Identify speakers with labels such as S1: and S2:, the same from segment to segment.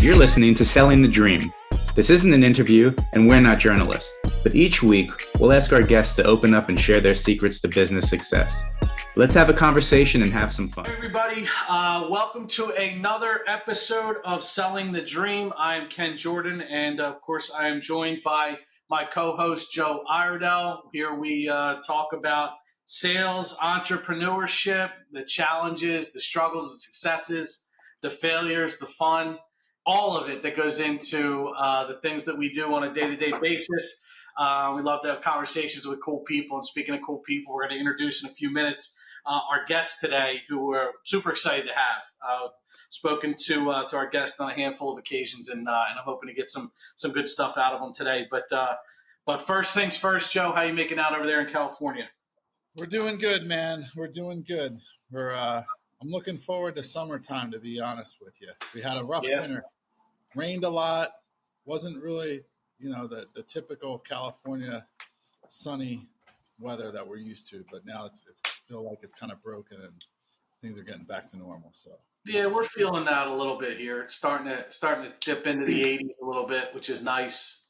S1: You're listening to Selling the Dream. This isn't an interview, and we're not journalists, but each week we'll ask our guests to open up and share their secrets to business success. Let's have a conversation and have some fun.
S2: Hey everybody, welcome to another episode of Selling the Dream. I'm Ken Jordan, and of course I am joined by my co-host Joe Iredell. Here we talk about sales, entrepreneurship, the challenges, the struggles, the successes, the failures, the fun, all of it that goes into the things that we do on a day-to-day basis. We love to have conversations with cool people. And speaking of cool people, we're going to introduce in a few minutes our guest today, who we're super excited to have. Spoken to our guest on a handful of occasions, and I'm hoping to get some good stuff out of them today. But first things first, Joe, how you making out over there in California?
S3: We're doing good, man. We're doing good. I'm looking forward to summertime, to be honest with you. We had a rough winter. Rained a lot. Wasn't really, the typical California sunny weather that we're used to, but now it's feel like it's kind of broken and things are getting back to normal. So
S2: yeah, we're feeling that a little bit here. It's starting to dip into the 80s a little bit, which is nice.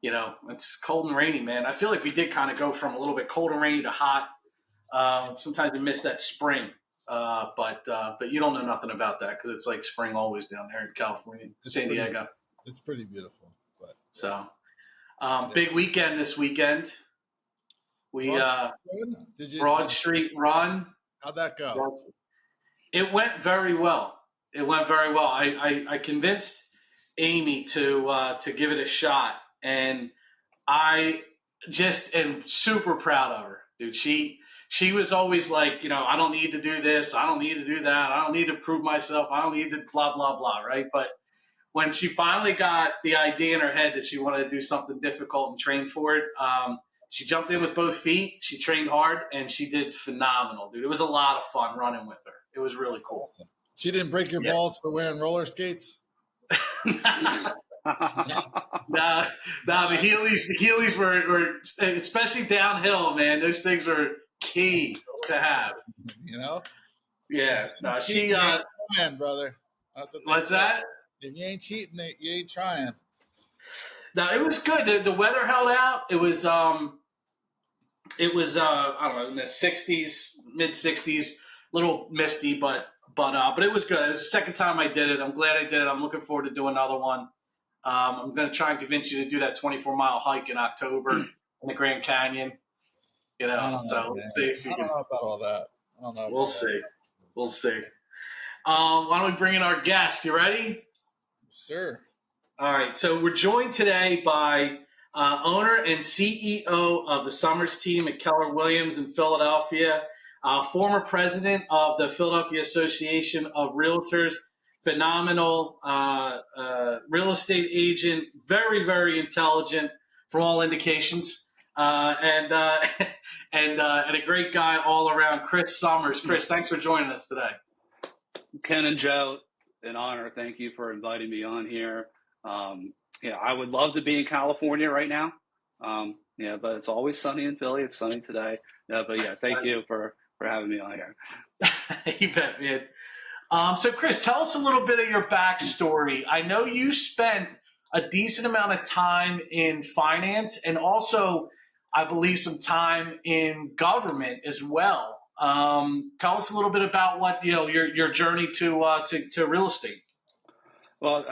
S2: It's cold and rainy, man. I feel like we did kind of go from a little bit cold and rainy to hot. Sometimes we miss that spring, but you don't know nothing about that because it's like spring always down there in California, San Diego.
S3: It's pretty beautiful. But
S2: so big weekend this weekend. We Broad Street Run.
S3: How'd that go?
S2: It went very well. I convinced Amy to give it a shot, and I just am super proud of her, dude. She was always like, I don't need to do this, I don't need to do that, I don't need to prove myself, I don't need to blah blah blah, right? But when she finally got the idea in her head that she wanted to do something difficult and train for it, she jumped in with both feet. She trained hard, and she did phenomenal, dude. It was a lot of fun running with her. It was really cool.
S3: Awesome. She didn't break your balls for wearing roller skates?
S2: Nah, the Heelys were, especially downhill, man. Those things are key to have. Yeah. No, she.
S3: Trying, brother. That's
S2: what's that?
S3: If you ain't cheating, you ain't trying.
S2: No, it was good. The weather held out. It was I don't know, in the 60s, mid 60s, a little misty, but it was good. It was the second time I did it. I'm glad I did it. I'm looking forward to do another one. I'm going to try and convince you to do that 24-mile hike in October in the Grand Canyon. Let's see if you can.
S3: I don't know about all that. I don't know.
S2: We'll see. Why don't we bring in our guest? You ready?
S3: Sure.
S2: All right, so we're joined today by owner and CEO of the Summers team at Keller Williams in Philadelphia, former president of the Philadelphia Association of Realtors, phenomenal real estate agent, very, very intelligent from all indications, and a great guy all around, Chris Summers. Chris, thanks for joining us today.
S4: Ken and Joe, an honor. Thank you for inviting me on here. I would love to be in California right now. But it's always sunny in Philly. It's sunny today. Thank you for having me on here.
S2: You bet, man. So Chris, tell us a little bit of your backstory. I know you spent a decent amount of time in finance and also, I believe, some time in government as well. Tell us a little bit about what, your journey to real estate.
S4: Well,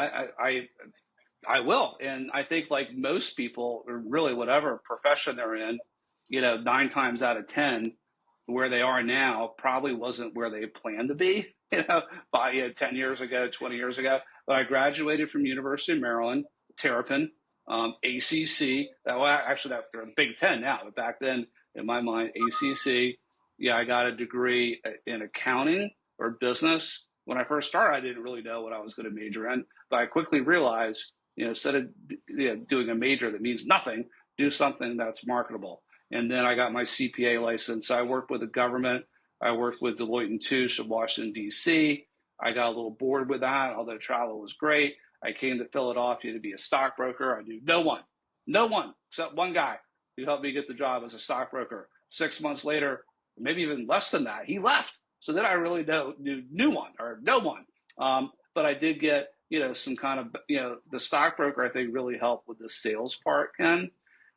S4: I will. And I think like most people, or really whatever profession they're in, 9 times out of 10, where they are now probably wasn't where they planned to be, by 10 years ago, 20 years ago. But I graduated from University of Maryland, Terrapin, ACC. They're Big Ten now, but back then, in my mind, ACC. I got a degree in accounting or business. When I first started, I didn't really know what I was going to major in, but I quickly realized, instead of doing a major that means nothing, do something that's marketable. And then I got my CPA license. I worked with the government. I worked with Deloitte and Touche in Washington, D.C. I got a little bored with that, although travel was great. I came to Philadelphia to be a stockbroker. I knew no one except one guy who helped me get the job as a stockbroker. 6 months later, maybe even less than that, he left. So then I really knew no one. But I did get some kind of, the stockbroker, I think, really helped with the sales part, Ken.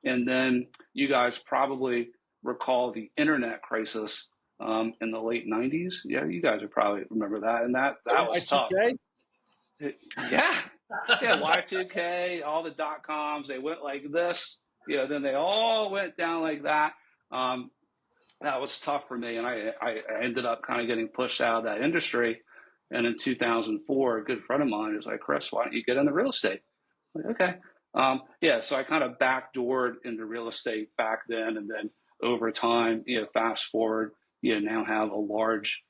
S4: And then you guys probably recall the internet crisis in the late 90s. Yeah, you guys would probably remember that. And that was tough. Yeah. Yeah, Y2K, all the .coms, they went like this. Then they all went down like that. That was tough for me. And I ended up kind of getting pushed out of that industry. And in 2004, a good friend of mine was like, Chris, why don't you get into real estate? I'm like, okay. So I kind of backdoored into real estate back then. And then over time, fast forward, now have a large,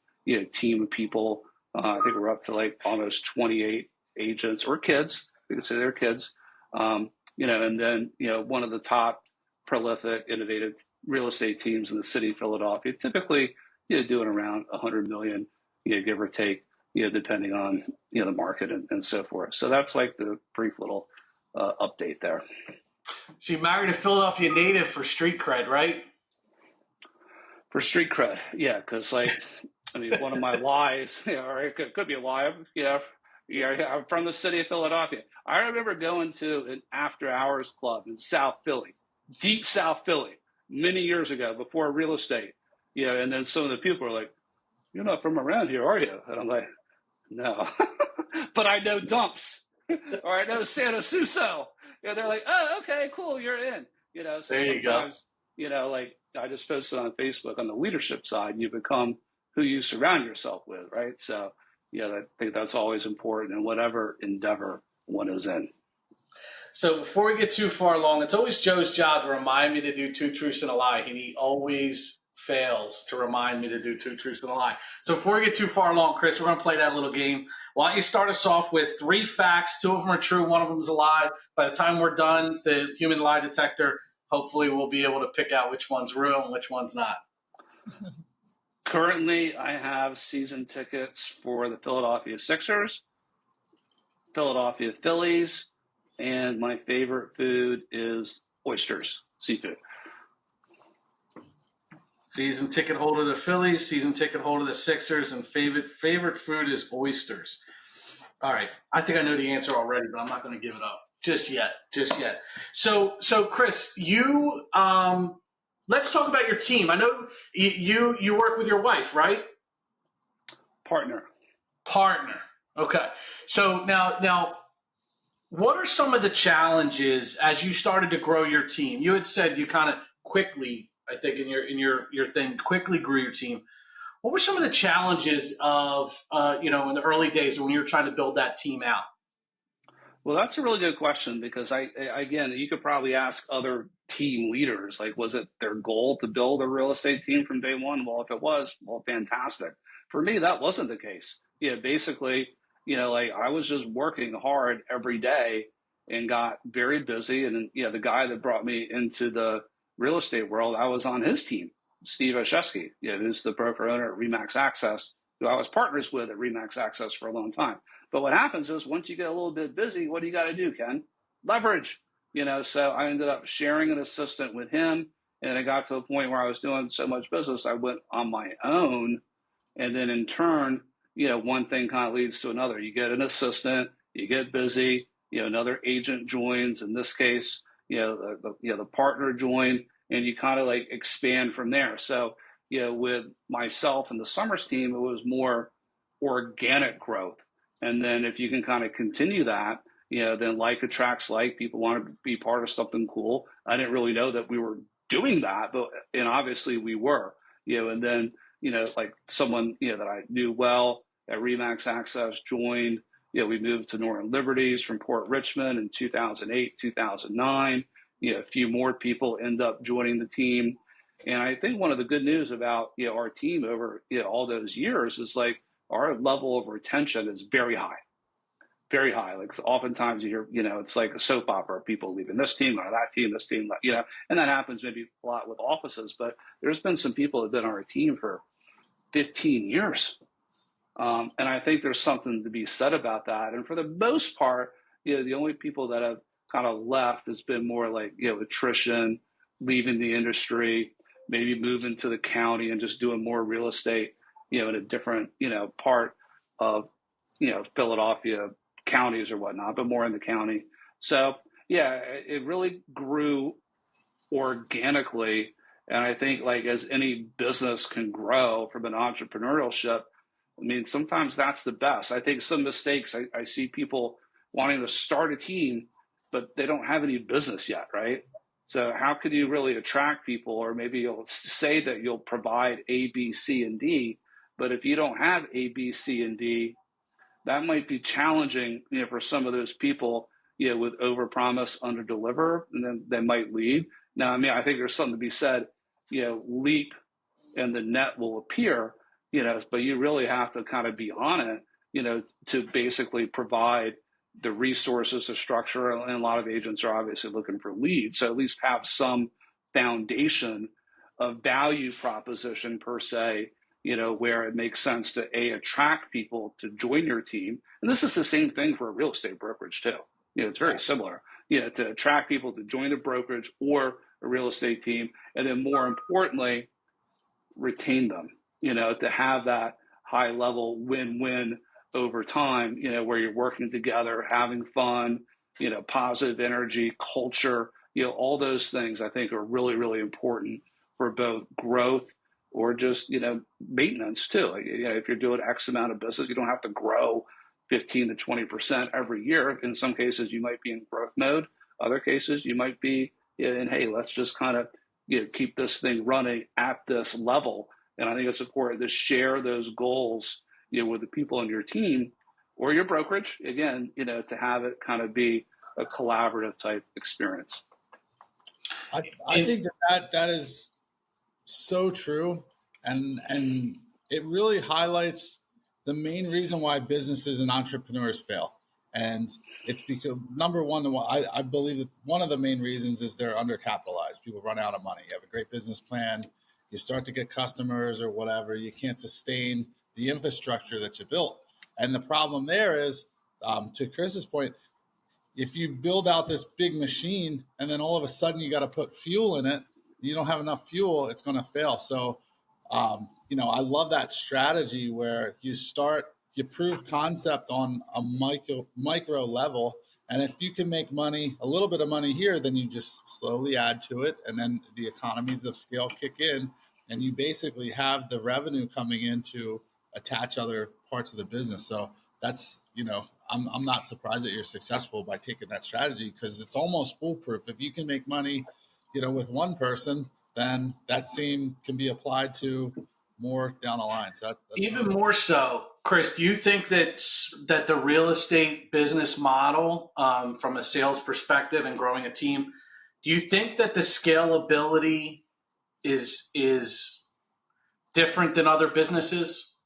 S4: team of people. I think we're up to like almost 28 agents or kids. We can say they're kids. And then, one of the top prolific, innovative real estate teams in the city of Philadelphia, typically, doing around 100 million, give or take, depending on, the market and so forth. So that's like the brief little update there.
S2: So you married a Philadelphia native for street cred, right?
S4: For street cred, yeah, because one of my lies, or it could be a lie, I'm from the city of Philadelphia. I remember going to an after-hours club in South Philly, deep South Philly, many years ago before real estate. And then some of the people were like, "You're not from around here, are you?" And I'm like, "No," but I know Dumps, or I know Santa Suso. They're like, "Oh, okay, cool, you're in." So
S2: there you
S4: sometimes, I just posted on Facebook on the leadership side, you become who you surround yourself with, right? So, I think that's always important in whatever endeavor one is in.
S2: So before we get too far along, it's always Joe's job to remind me to do 2 truths and a lie, and he always fails to remind me to do 2 truths and a lie. So before we get too far along, Chris, we're going to play that little game. Why don't you start us off with 3 facts, 2 of them are true, 1 of them is a lie. By the time we're done, the human lie detector, hopefully we'll be able to pick out which one's real and which one's not.
S4: Currently, I have season tickets for the Philadelphia Sixers, Philadelphia Phillies, and my favorite food is oysters, seafood.
S2: Season ticket holder of the Phillies, season ticket holder of the Sixers, and favorite food is oysters. All right. I think I know the answer already, but I'm not going to give it up just yet. So Chris, you let's talk about your team. I know you work with your wife, right?
S4: Partner.
S2: Okay. So now what are some of the challenges as you started to grow your team? You had said you kind of quickly, I think in your thing, quickly grew your team. What were some of the challenges of in the early days when you were trying to build that team out?
S4: Well, that's a really good question because again, you could probably ask other team leaders, like, was it their goal to build a real estate team from day one? Well, if it was, well, fantastic. For me, that wasn't the case. Basically, I was just working hard every day and got very busy. And then, the guy that brought me into the real estate world, I was on his team, Steve Oshesky, who's the broker owner at Remax Access, who I was partners with at Remax Access for a long time. But what happens is once you get a little bit busy, what do you got to do, Ken? Leverage, so I ended up sharing an assistant with him. And it got to a point where I was doing so much business, I went on my own. And then in turn, one thing kind of leads to another. You get an assistant, you get busy, another agent joins. In this case, the partner joined, and you kind of like expand from there. So, with myself and the Summers team, it was more organic growth. And then if you can kind of continue that, then like attracts like. People want to be part of something cool. I didn't really know that we were doing that, and obviously we were, and then, like someone, that I knew well at Remax Access joined. We moved to Northern Liberties from Port Richmond in 2008, 2009. A few more people end up joining the team. And I think one of the good news about, our team over all those years is like our level of retention is very high. Very high. Like oftentimes you hear, it's like a soap opera, people leaving this team or that team, this team, and that happens maybe a lot with offices, but there's been some people that have been on our team for 15 years. And I think there's something to be said about that. And for the most part, the only people that have kind of left has been more like, attrition, leaving the industry, maybe moving to the county and just doing more real estate, in a different, part of, Philadelphia counties or whatnot, but more in the county. So yeah, it really grew organically. And I think like as any business can grow from an entrepreneurship, I mean, sometimes that's the best. I think some mistakes, I see people wanting to start a team, but they don't have any business yet, right? So how could you really attract people? Or maybe you'll say that you'll provide A, B, C, and D, but if you don't have A, B, C, and D, that might be challenging, for some of those people, with overpromise, underdeliver, and then they might leave. Now, I mean, I think there's something to be said, leap and the net will appear, but you really have to kind of be on it, to basically provide the resources, the structure, and a lot of agents are obviously looking for leads. So at least have some foundation of value proposition per se, where it makes sense to attract people to join your team. And this is the same thing for a real estate brokerage too. It's very similar, to attract people to join a brokerage or a real estate team. And then more importantly, retain them, to have that high level win-win over time, where you're working together, having fun, positive energy, culture, all those things I think are really, really important for both growth or just, maintenance too. Like, if you're doing X amount of business, you don't have to grow 15 to 20% every year. In some cases, you might be in growth mode. Other cases, you might be in, hey, let's just kind of, keep this thing running at this level. And I think it's important to share those goals, with the people on your team or your brokerage, again, to have it kind of be a collaborative type experience.
S3: I think that is so true. And it really highlights the main reason why businesses and entrepreneurs fail. And it's because, number one, I believe that one of the main reasons is they're undercapitalized. People run out of money. You have a great business plan. You start to get customers or whatever. You can't sustain the infrastructure that you built. And the problem there is, to Chris's point, if you build out this big machine and then all of a sudden you got to put fuel in it, you don't have enough fuel, it's going to fail. So, I love that strategy where you prove concept on a micro level. And if you can make money, a little bit of money here, then you just slowly add to it. And then the economies of scale kick in and you basically have the revenue coming in to attach other parts of the business. So that's, I'm not surprised that you're successful by taking that strategy because it's almost foolproof. If you can make money, with one person, then that same can be applied to more down the line. So that's
S2: even more so, Chris, do you think that the real estate business model, from a sales perspective and growing a team, do you think that the scalability is different than other businesses?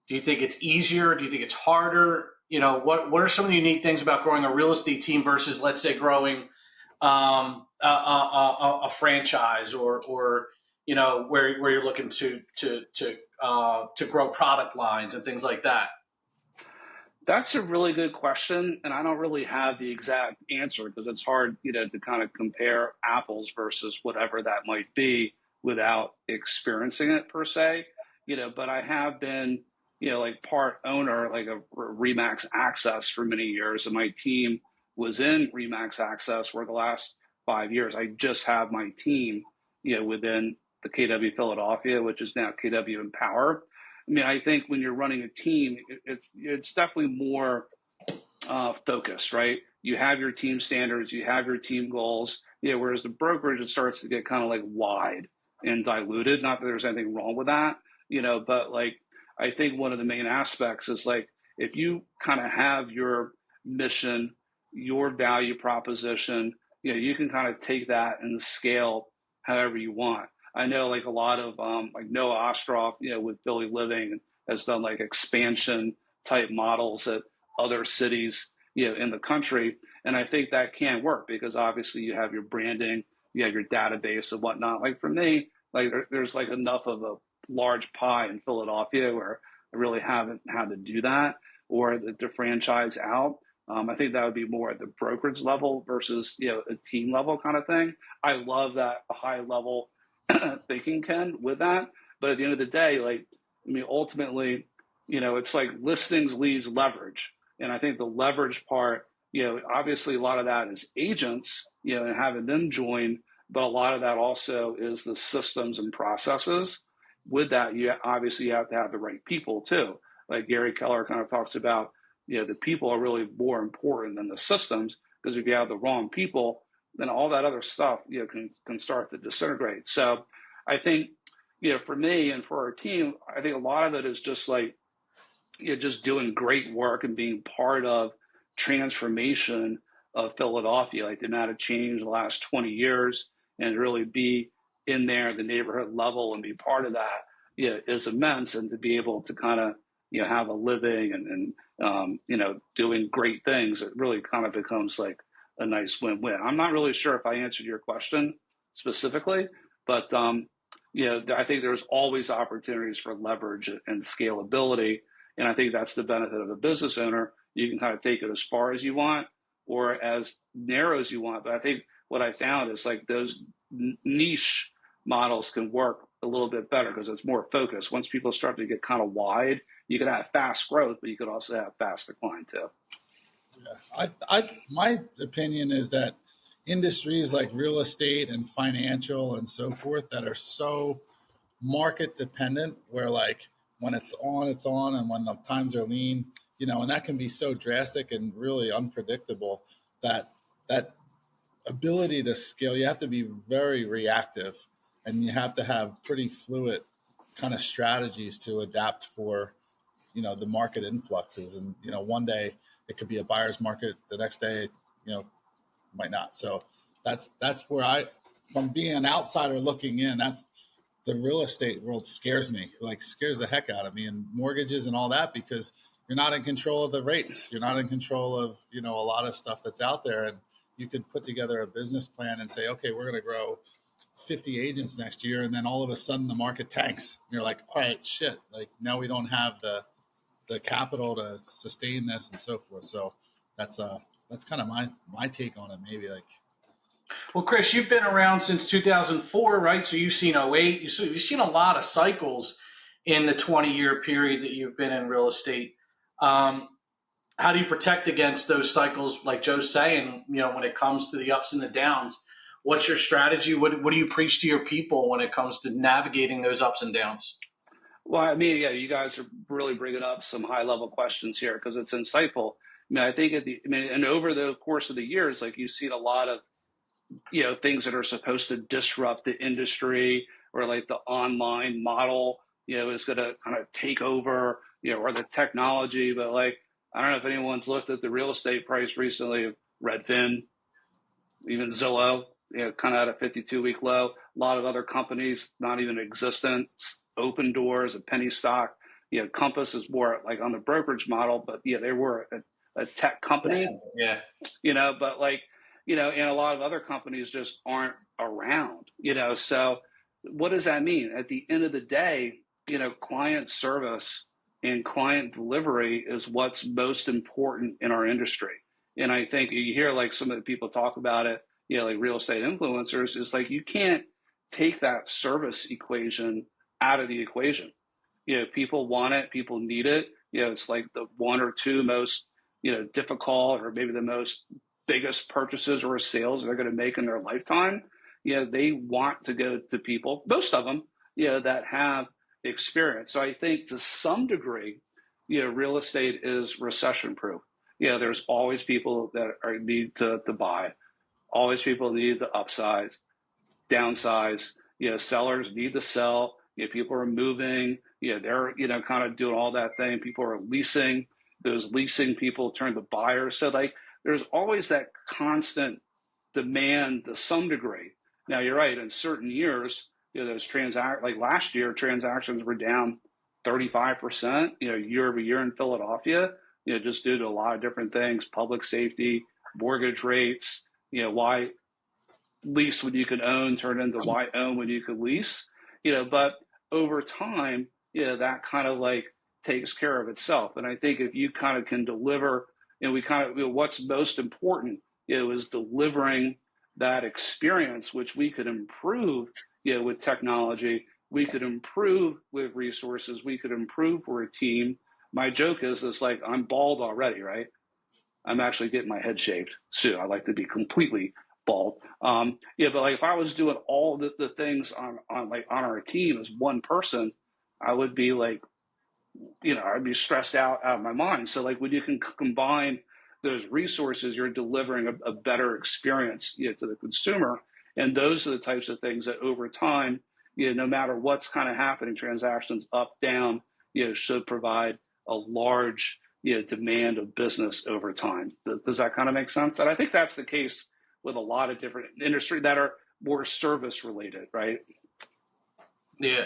S2: Do you think it's easier? Do you think it's harder? What are some of the unique things about growing a real estate team versus, let's say, growing a franchise or where you're looking to grow product lines and things like that?
S4: That's a really good question, and I don't really have the exact answer because it's hard, to kind of compare apples versus whatever that might be without experiencing it per se. But I have been, like part owner, like a Remax Access for many years, and my team was in Remax Access for the last 5 years. I just have my team, within the KW Philadelphia, which is now KW Empower. I mean, I think when you're running a team, it's definitely more focused, right? You have your team standards, you have your team goals. Whereas the brokerage, it starts to get kind of like wide and diluted. Not that there's anything wrong with that, but like I think one of the main aspects is like if you kind of have your mission, your value proposition, you can kind of take that and scale however you want. I know like a lot of like Noah Ostroff, with Philly Living has done like expansion type models at other cities, in the country. And I think that can work because obviously you have your branding, you have your database and whatnot. Like for me, like there's like enough of a large pie in Philadelphia where I really haven't had to do that or to franchise out. I think that would be more at the brokerage level versus, a team level kind of thing. I love that high level thinking, Ken, with that. But at the end of the day, like, I mean, ultimately, it's like listings leads leverage. And I think the leverage part, obviously a lot of that is agents, and having them join, but a lot of that also is the systems and processes. With that, you obviously have to have the right people too. Like Gary Keller kind of talks about, the people are really more important than the systems, because if you have the wrong people, then all that other stuff, can start to disintegrate. So I think, for me and for our team, I think a lot of it is just like, just doing great work and being part of transformation of Philadelphia, like the amount of change in the last 20 years, and really be in there at the neighborhood level and be part of that, is immense. And to be able to kind of, have a living and doing great things, it really kind of becomes like a nice win-win. I'm not really sure if I answered your question specifically, but I think there's always opportunities for leverage and scalability. And I think that's the benefit of a business owner. You can kind of take it as far as you want or as narrow as you want. But I think what I found is like those niche models can work a little bit better because it's more focused. Once people start to get kind of wide, you can have fast growth, but you could also have fast decline too.
S3: Yeah. My opinion is that industries like real estate and financial and so forth that are so market dependent, where like when it's on, and when the times are lean, and that can be so drastic and really unpredictable, that ability to scale, you have to be very reactive, and you have to have pretty fluid kind of strategies to adapt for, the market influxes. And, one day it could be a buyer's market, the next day, might not. So that's where from being an outsider looking in, that's the real estate world scares me, scares the heck out of me, and mortgages and all that, because you're not in control of the rates. You're not in control of, a lot of stuff that's out there. And you could put together a business plan and say, okay, we're going to grow 50 agents next year. And then all of a sudden the market tanks. And you're like, all right, shit. Like now we don't have the capital to sustain this and so forth. So that's kind of my take on it. Maybe like,
S2: well, Chris, you've been around since 2004, right? So you've seen '08. You've seen a lot of cycles in the 20-year period that you've been in real estate. How do you protect against those cycles, like Joe's saying, when it comes to the ups and the downs? What's your strategy? What do you preach to your people when it comes to navigating those ups and downs?
S4: Well, I mean, yeah, you guys are really bringing up some high-level questions here because it's insightful. I mean, I think and over the course of the years, like you've seen a lot of, things that are supposed to disrupt the industry, or like the online model, is going to kind of take over, or the technology. But like, I don't know if anyone's looked at the real estate price recently of Redfin, even Zillow, kind of at a 52-week low. A lot of other companies not even existent. Open Doors, a penny stock. Compass is more like on the brokerage model, but they were a tech company.
S2: Yeah.
S4: But like, and a lot of other companies just aren't around. So what does that mean? At the end of the day, client service and client delivery is what's most important in our industry. And I think you hear like some of the people talk about it, like real estate influencers, is like you can't take that service equation out of the equation. People want it, people need it. It's like the one or two most, difficult, or maybe the most biggest purchases or sales they're going to make in their lifetime. They want to go to people, most of them, that have experience. So I think to some degree, real estate is recession proof. There's always people that need to buy, always people need to upsize, downsize. Sellers need to sell. People are moving. They're kind of doing all that thing. People are leasing. Those leasing people turn to buyers. So like, there's always that constant demand to some degree. Now you're right. In certain years, those like last year, transactions were down 35%, year over year in Philadelphia, just due to a lot of different things, public safety, mortgage rates, why lease when you could own turned into why own when you could lease, but over time, that kind of like takes care of itself. And I think if you kind of can deliver, and we kind of, what's most important, is delivering that experience, which we could improve, with technology, we could improve with resources, we could improve for a team, My joke is like, I'm bald already, right? I'm actually getting my head shaved soon. I like to be completely bald. Yeah, but like if I was doing all the things on our team as one person, I would be like, I'd be stressed out of my mind. So like when you can combine those resources, you're delivering a better experience, to the consumer. And those are the types of things that over time, no matter what's kind of happening, transactions up, down, should provide a large, demand of business over time. Does that kind of make sense? And I think that's the case with a lot of different industry that are more service related, right?
S2: Yeah.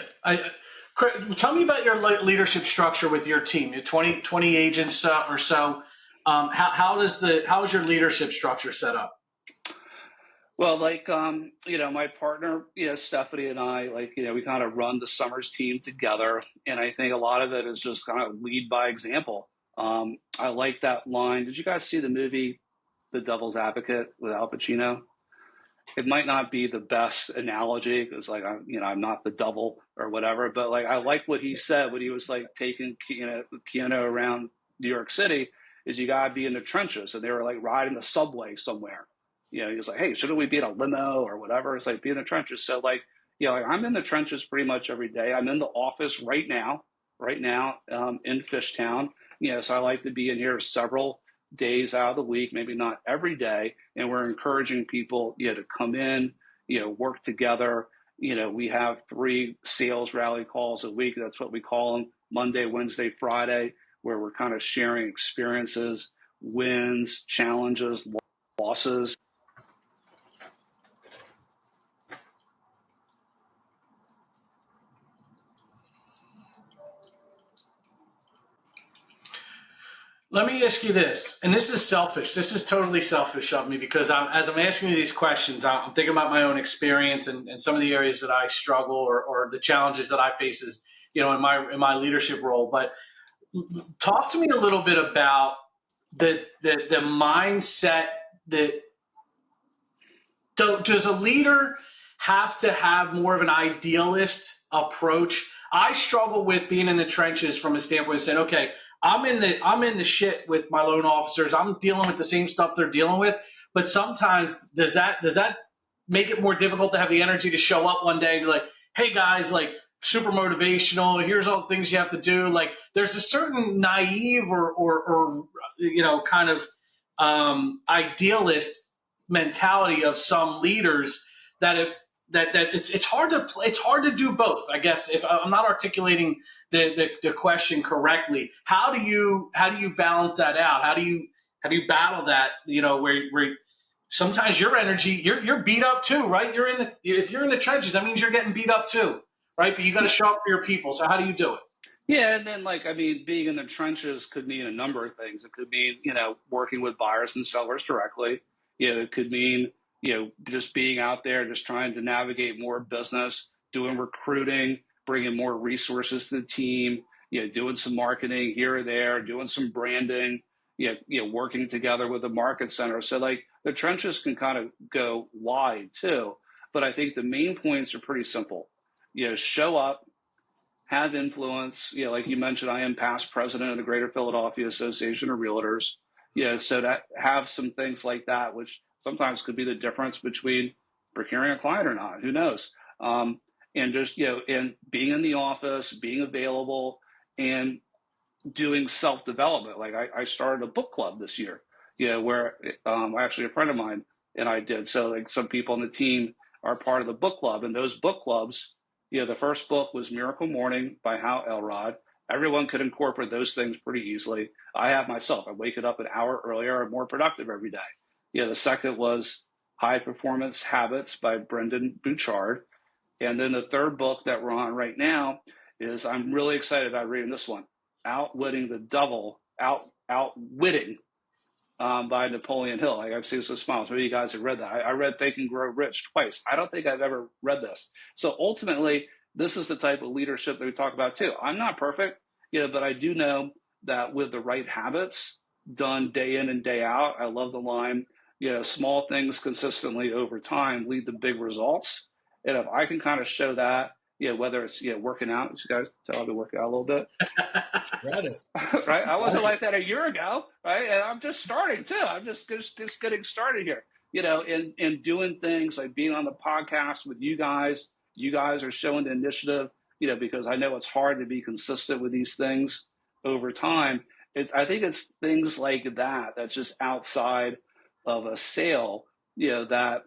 S2: Tell me about your leadership structure with your team. You're 20 agents or so. How is your leadership structure set up?
S4: Well, like, my partner, Stephanie and I, like, we kind of run the Summers team together. And I think a lot of it is just kind of lead by example. I like that line. Did you guys see the movie The Devil's Advocate with Al Pacino? It might not be the best analogy because, like, I'm not the devil or whatever, but like, I like what he said when he was like taking Keanu around New York City. Is you gotta be in the trenches, and they were like riding the subway somewhere. He was like, "Hey, shouldn't we be in a limo or whatever?" It's like be in the trenches. So like, like I'm in the trenches pretty much every day. I'm in the office right now, in Fishtown. So I like to be in here several days out of the week, maybe not every day. And we're encouraging people, to come in, work together. We have 3 sales rally calls a week. That's what we call them, Monday, Wednesday, Friday, where we're kind of sharing experiences, wins, challenges, losses.
S2: Let me ask you this, and this is selfish. This is totally selfish of me because as I'm asking you these questions, I'm thinking about my own experience and some of the areas that I struggle or the challenges that I face as, in my leadership role. But talk to me a little bit about the mindset that does a leader have to have more of an idealist approach? I struggle with being in the trenches from a standpoint of saying, okay, I'm in the shit with my loan officers. I'm dealing with the same stuff they're dealing with. But sometimes does that make it more difficult to have the energy to show up one day and be like, hey guys, like super motivational. Here's all the things you have to do. Like there's a certain naive or kind of idealist mentality of some leaders that if that it's hard to do both. I guess if I'm not articulating the question correctly, how do you balance that out? How do you battle that? Where sometimes your energy you're beat up too, right? If you're in the trenches, that means you're getting beat up too, right? But you got to show up for your people. So how do you do it?
S4: Yeah, and then being in the trenches could mean a number of things. It could mean, working with buyers and sellers directly. It could mean, just being out there, just trying to navigate more business, doing recruiting, bringing more resources to the team, doing some marketing here or there, doing some branding, working together with the market center. So like the trenches can kind of go wide too. But I think the main points are pretty simple. Show up, have influence. Like you mentioned, I am past president of the Greater Philadelphia Association of Realtors. So that have some things like that, which sometimes could be the difference between procuring a client or not. Who knows? And just, and being in the office, being available, and doing self-development. Like I started a book club this year, where actually a friend of mine and I did. So like some people on the team are part of the book club, and those book clubs, the first book was Miracle Morning by Hal Elrod. Everyone could incorporate those things pretty easily. I have myself. I wake it up an hour earlier. I'm more productive every day. The second was High Performance Habits by Brendan Bouchard. And then the third book that we're on right now is, I'm really excited about reading this one, Outwitting the Devil, Outwitting by Napoleon Hill. I've seen some smiles. Maybe you guys have read that. I read Think and Grow Rich twice. I don't think I've ever read this. So ultimately, this is the type of leadership that we talk about too. I'm not perfect, but I do know that with the right habits done day in and day out, I love the line, small things consistently over time lead to big results. And if I can kind of show that, whether it's, working out, you guys tell I've been working out a little bit.
S3: Read it.
S4: Right. I wasn't like that a year ago. Right. And I'm just starting too. I'm just getting started here, and doing things like being on the podcast with you guys. You guys are showing the initiative, because I know it's hard to be consistent with these things over time. I think it's things like that that's just outside of a sale, that,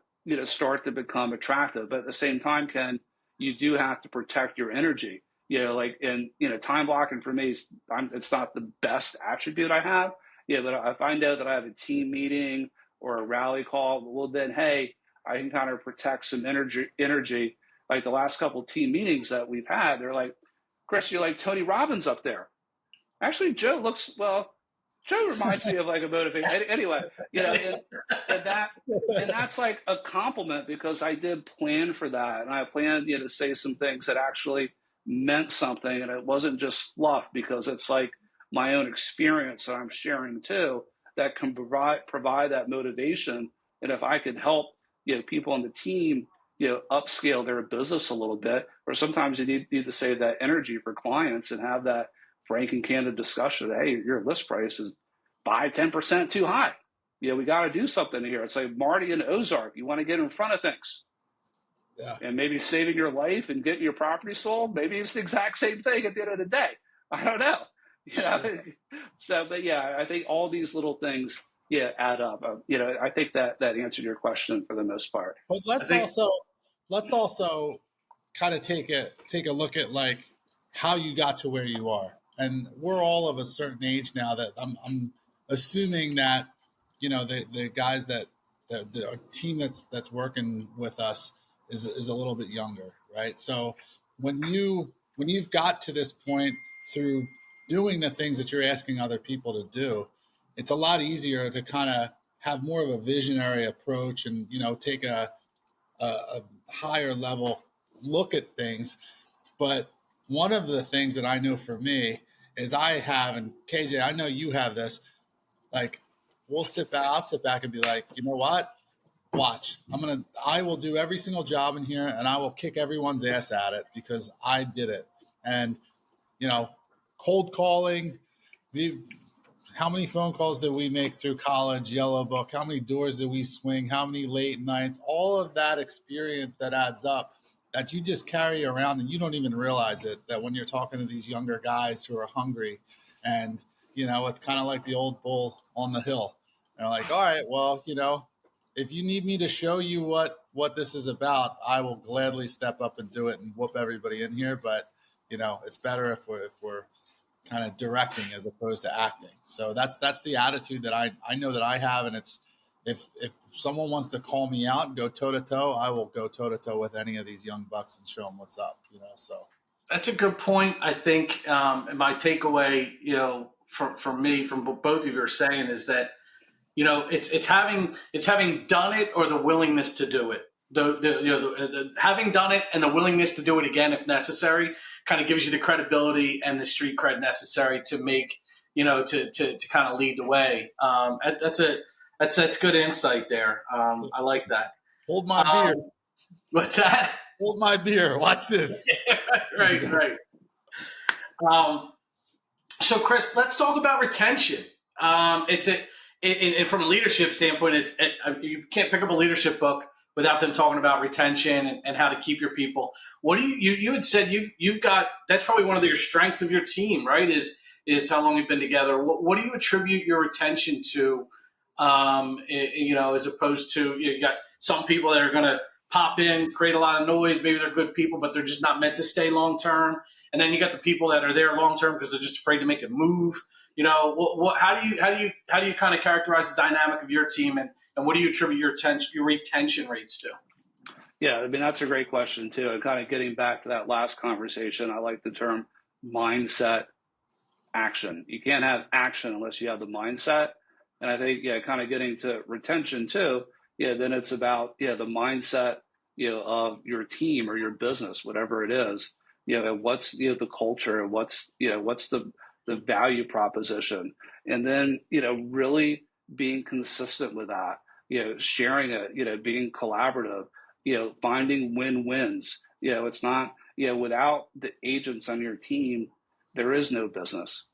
S4: start to become attractive. But at the same time, Ken, you do have to protect your energy. Time blocking for me it's not the best attribute I have. But if I know that I have a team meeting or a rally call, well, then, hey, I can kind of protect some energy. Like the last couple of team meetings that we've had, they're like, Chris, you're like Tony Robbins up there. Actually, Joe reminds me of like a motivator. Anyway, and that's like a compliment, because I did plan for that. And I planned, to say some things that actually meant something. And it wasn't just fluff, because it's like my own experience that I'm sharing too, that can provide that motivation. And if I could help, people on the team, upscale their business a little bit, or sometimes you need to save that energy for clients and have that frank and candid discussion. Hey, your list price is 5-10% too high. We got to do something here. It's like Marty and Ozark. You want to get in front of things. Yeah. And maybe saving your life and getting your property sold. Maybe it's the exact same thing at the end of the day. I don't know. So, but yeah, I think all these little things, add up. I think that answered your question for the most part.
S3: But let's also kind of take a look at like how you got to where you are. And we're all of a certain age now that I'm assuming that, the guys that the team that's working with us is a little bit younger, right? So when you've got to this point through doing the things that you're asking other people to do, it's a lot easier to kind of have more of a visionary approach and, take a higher level look at things. But one of the things that I know for me is I have, and KJ, I know you have this, like I'll sit back and be like, you know what? Watch. I will do every single job in here and I will kick everyone's ass at it because I did it. And, cold calling, how many phone calls did we make through college, Yellow Book? How many doors did we swing? How many late nights? All of that experience that adds up that you just carry around and you don't even realize it, that when you're talking to these younger guys who are hungry and, it's kind of like the old bull on the hill. They're like, all right, well, if you need me to show you what this is about, I will gladly step up and do it and whoop everybody in here. But, it's better if we're kind of directing as opposed to acting. So that's the attitude that I know that I have. And it's, if someone wants to call me out and go toe to toe, I will go toe to toe with any of these young bucks and show them what's up, so. That's
S2: a good point. I think my takeaway, from me, from what both of you are saying is that, it's having done it or the willingness to do it. The having done it and the willingness to do it again if necessary kind of gives you the credibility and the street cred necessary to make, to kind of lead the way. That's good insight there. I like that.
S3: Hold my beer.
S2: What's that?
S3: Hold my beer. Watch this.
S2: Right. So Chris, let's talk about retention. And from a leadership standpoint, you can't pick up a leadership book without them talking about retention and how to keep your people. What do you had said you've got, that's probably one of your strengths of your team, right? Is how long you've been together. What do you attribute your retention to? As opposed to, you got some people that are going to pop in, create a lot of noise. Maybe they're good people, but they're just not meant to stay long term. And then you got the people that are there long term because they're just afraid to make a move. How do you kind of characterize the dynamic of your team, and what do you attribute your retention rates to?
S4: Yeah, I mean, that's a great question too. And kind of getting back to that last conversation, I like the term mindset action. You can't have action unless you have the mindset. And I think, kind of getting to retention too, then it's about, the mindset, of your team or your business, whatever it is, and what's, the culture, and what's the value proposition. And then, really being consistent with that, sharing it, being collaborative, finding win-wins. It's not, without the agents on your team, there is no business.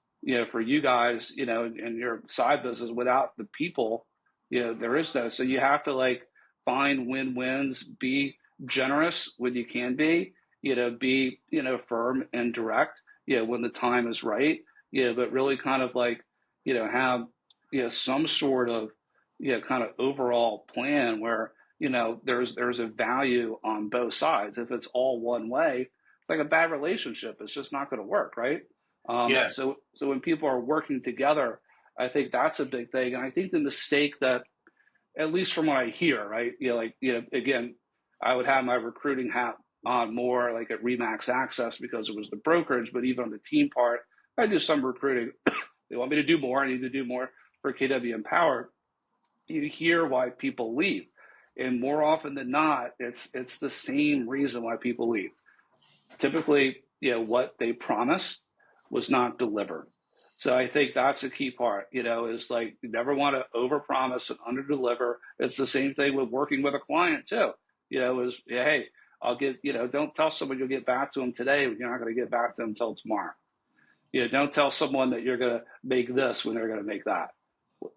S4: For you guys, and your side business, without the people, there is no. So you have to like find win-wins, be generous when you can be, be, firm and direct, when the time is right, but really kind of like, have, some sort of, kind of overall plan where, there's a value on both sides. If it's all one way, like a bad relationship, it's just not going to work, right?
S2: Yeah.
S4: So when people are working together, I think that's a big thing. And I think the mistake that, at least from what I hear, right, again, I would have my recruiting hat on more like at Remax Access because it was the brokerage, but even on the team part, I do some recruiting. They want me to do more. I need to do more for KW Empower. You hear why people leave, and more often than not, it's the same reason why people leave. Typically, what they promised was not delivered. So I think that's a key part, is like you never want to overpromise and underdeliver. It's the same thing with working with a client too. Is hey, I'll get, don't tell someone you'll get back to them today when you're not going to get back to them until tomorrow. Don't tell someone that you're going to make this when they're going to make that,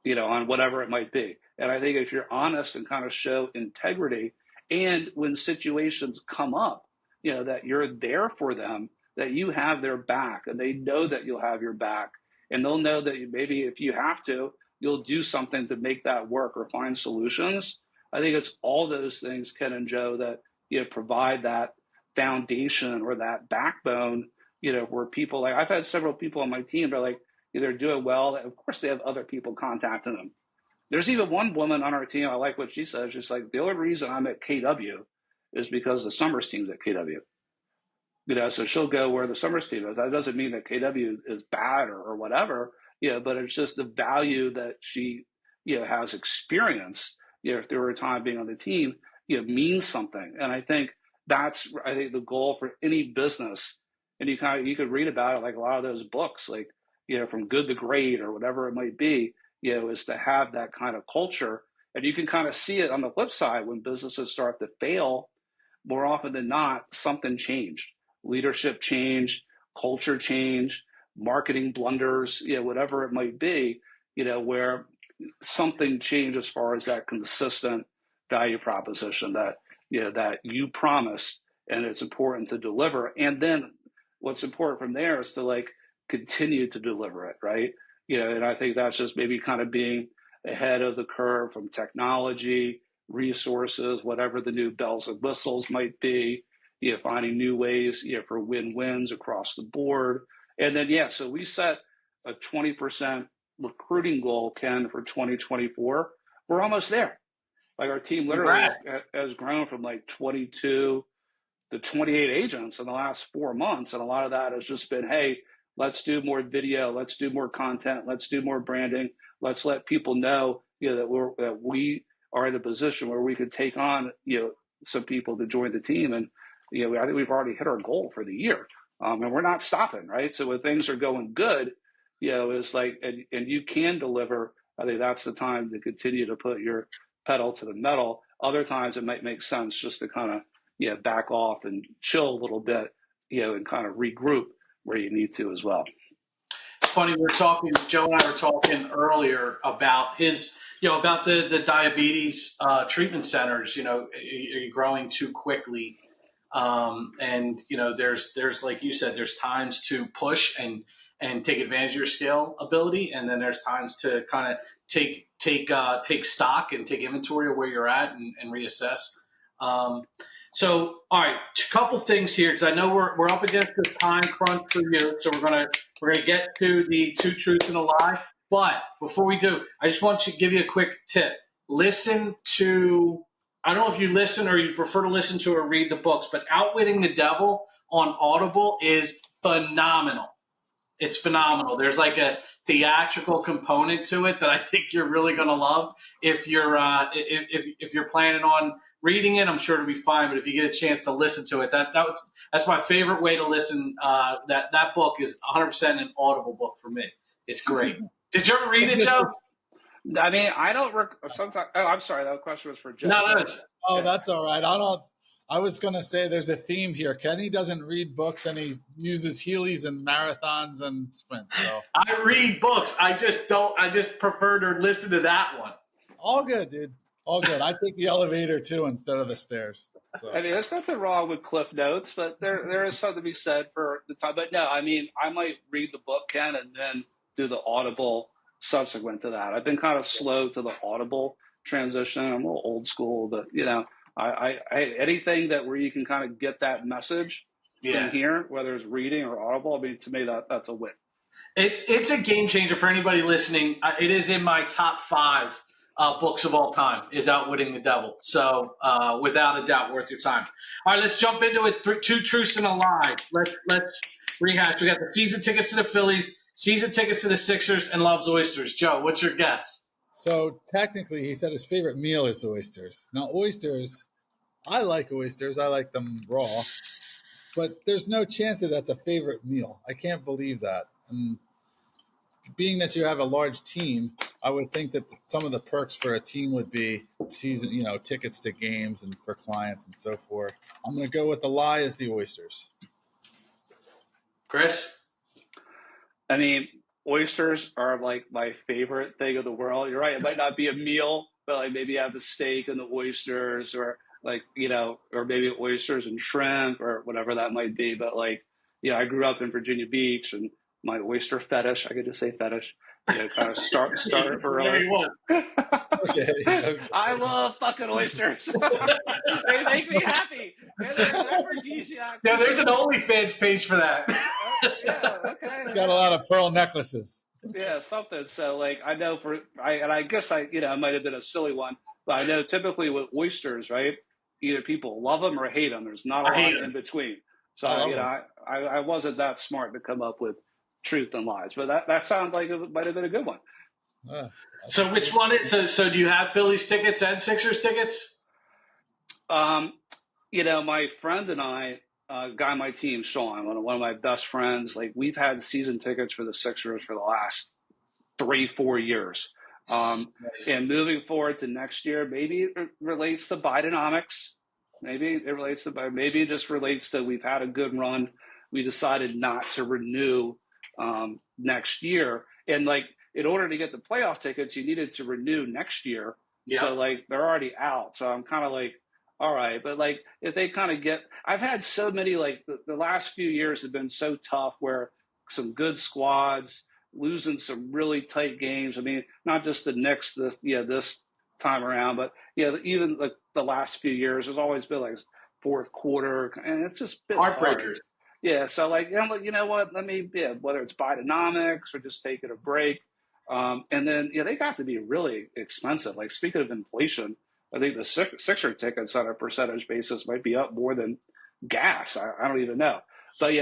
S4: on whatever it might be. And I think if you're honest and kind of show integrity, and when situations come up, that you're there for them, that you have their back, and they know that you'll have your back, and they'll know that maybe if you have to, you'll do something to make that work or find solutions. I think it's all those things, Ken and Joe, that provide that foundation or that backbone, where people, like I've had several people on my team that are like, they're doing well. Of course, they have other people contacting them. There's even one woman on our team, I like what she says. She's like, the only reason I'm at KW is because the Summers team's at KW. So she'll go where the Summers team is. That doesn't mean that KW is bad or whatever, but it's just the value that she, has experienced, through her time being on the team, means something. And I think that's, the goal for any business. And you could read about it, like a lot of those books, like, from good to great or whatever it might be, is to have that kind of culture. And you can kind of see it on the flip side when businesses start to fail. More often than not, something changed. Leadership change, culture change, marketing blunders, whatever it might be, where something changed as far as that consistent value proposition that, that you promised, and it's important to deliver. And then what's important from there is to like continue to deliver it, right? And I think that's just maybe kind of being ahead of the curve from technology, resources, whatever the new bells and whistles might be, finding new ways, for win-wins across the board. And then, so we set a 20% recruiting goal, Ken, for 2024. We're almost there. Like our team literally has grown from like 22 to 28 agents in the last 4 months. And a lot of that has just been, hey, let's do more video, let's do more content, let's do more branding, let's let people know, that we are in a position where we could take on, some people to join the team. And, I think we've already hit our goal for the year. And we're not stopping, right? So when things are going good, it's like, and you can deliver, I think that's the time to continue to put your pedal to the metal. Other times it might make sense just to kind of, back off and chill a little bit, and kind of regroup where you need to as well.
S2: It's funny, Joe and I were talking earlier about about the diabetes treatment centers. Are you growing too quickly? And there's like you said, there's times to push and take advantage of your scale ability, and then there's times to kind of take stock and take inventory of where you're at and reassess. So, all right, a couple things here, because I know we're up against the time crunch for you. So we're gonna get to the two truths and a lie. But before we do, I just want to give you a quick tip. Listen to, I don't know if you listen or you prefer to listen to or read the books, but Outwitting the Devil on Audible is phenomenal. It's phenomenal. There's like a theatrical component to it that I think you're really going to love. If you're if you're planning on reading it, I'm sure it'll be fine. But if you get a chance to listen to it, that's my favorite way to listen. That book is 100% an Audible book for me. It's great. Did you ever read it, Joe?
S4: I mean, I don't. Sometimes. Oh, I'm sorry. That question was for Joe.
S2: No.
S3: Oh, that's all right. I was going to say there's a theme here. Kenny doesn't read books, and he uses Heelys and marathons and sprints. So
S2: I read books. I just don't. I just prefer to listen to that one.
S3: all good, dude. All good. I take the elevator too instead of the stairs. So.
S4: I mean, there's nothing wrong with Cliff Notes, but there is something to be said for the time. But no, I mean, I might read the book, Ken, and then do the Audible subsequent to that. I've been kind of slow to the Audible transition. I'm a little old school, but I anything that where you can kind of get that message in here, whether it's reading or Audible. I mean, to me, that's a win.
S2: It's a game changer for anybody listening. It is in my top 5 books of all time, is Outwitting the Devil. So without a doubt, worth your time. All right, let's jump into it. 2 truths and a lie. Let's rehash. We got the season tickets to the Phillies, season tickets to the Sixers, and loves oysters. Joe, what's your guess?
S3: So technically, he said his favorite meal is oysters. Now, oysters, I like oysters. I like them raw. But there's no chance that that's a favorite meal. I can't believe that. And being that you have a large team, I would think that some of the perks for a team would be season, tickets to games and for clients and so forth. I'm going to go with the lie is the oysters.
S2: Chris?
S4: I mean, oysters are like my favorite thing in the world. You're right. It might not be a meal, but like maybe have the steak and the oysters or or maybe oysters and shrimp or whatever that might be. But I grew up in Virginia Beach and my oyster fetish, I could just say fetish, kind of start early.
S3: Okay.
S4: I love fucking oysters. They make me happy. They're aphrodisiac.
S2: Yeah, there's an OnlyFans page for that.
S4: Okay.
S3: Got a lot of pearl necklaces.
S4: Yeah, something. So I know I guess it might have been a silly one, but I know typically with oysters, right? Either people love them or hate them. There's not a lot in between. So I wasn't that smart to come up with truth and lies, but that sounds like it might have been a good one.
S2: So which one is so do you have Phillies tickets and Sixers tickets?
S4: My friend and I, guy on my team, Sean, one of my best friends, we've had season tickets for the Sixers for the last 3-4 years. Nice. And moving forward to next year, maybe it relates to Bidenomics. Maybe it just relates to we've had a good run. We decided not to renew next year. And in order to get the playoff tickets, you needed to renew next year. Yeah. So they're already out. So I'm kind of all right. But if they kind of I've had so many, the last few years have been so tough where some good squads losing some really tight games. I mean, not just the Knicks this time around, but even the last few years, there's always been fourth quarter, and it's just been
S2: heartbreakers.
S4: Hard. Yeah, so you know what? Let me whether it's Bidenomics or just taking a break, and then they got to be really expensive. Speaking of inflation, I think the Sixer tickets on a percentage basis might be up more than gas. I don't even know, but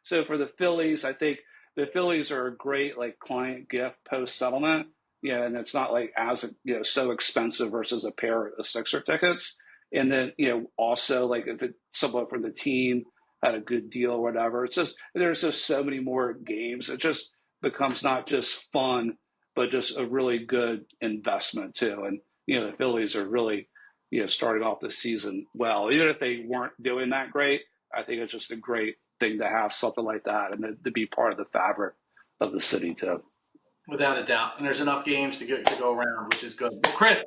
S4: so for the Phillies, I think the Phillies are a great client gift post settlement. Yeah, and it's not as so expensive versus a pair of Sixer tickets. And then also if it's someone from the team had a good deal or whatever, it's just there's just so many more games. It just becomes not just fun, but just a really good investment too. And the Phillies are really starting off the season well, even if they weren't doing that great. I think it's just a great thing to have something like that and to be part of the fabric of the city too.
S2: Without a doubt. And there's enough games to go around, which is good. Well, Chris,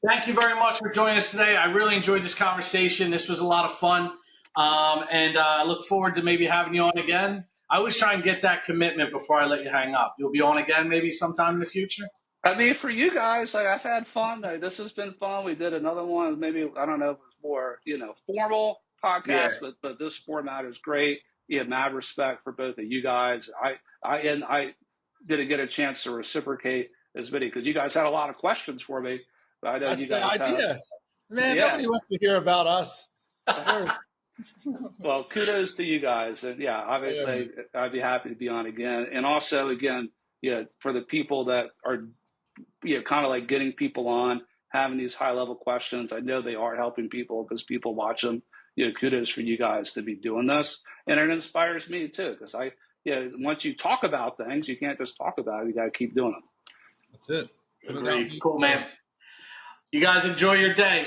S2: thank you very much for joining us today. I really enjoyed this conversation. This was a lot of fun. And I look forward to maybe having you on again. I always try and get that commitment before I let you hang up. You'll be on again maybe sometime in the future?
S4: I mean, for you guys, I've had fun. This has been fun. We did another one. Maybe, I don't know if it's more, formal podcast, but this format is great. Mad respect for both of you guys. I didn't get a chance to reciprocate as many because you guys had a lot of questions for me. But I know
S3: that's
S4: you guys
S3: the idea. Man, nobody wants to hear about us.
S4: Well, kudos to you guys. And obviously I'd be happy to be on again. And also, again, for the people that are, kind of getting people on, having these high level questions. I know they are helping people because people watch them. Kudos for you guys to be doing this. And it inspires me too, because once you talk about things, you can't just talk about it. You got to keep doing them.
S3: That's it.
S2: Agreed. Cool, man. You guys enjoy your day.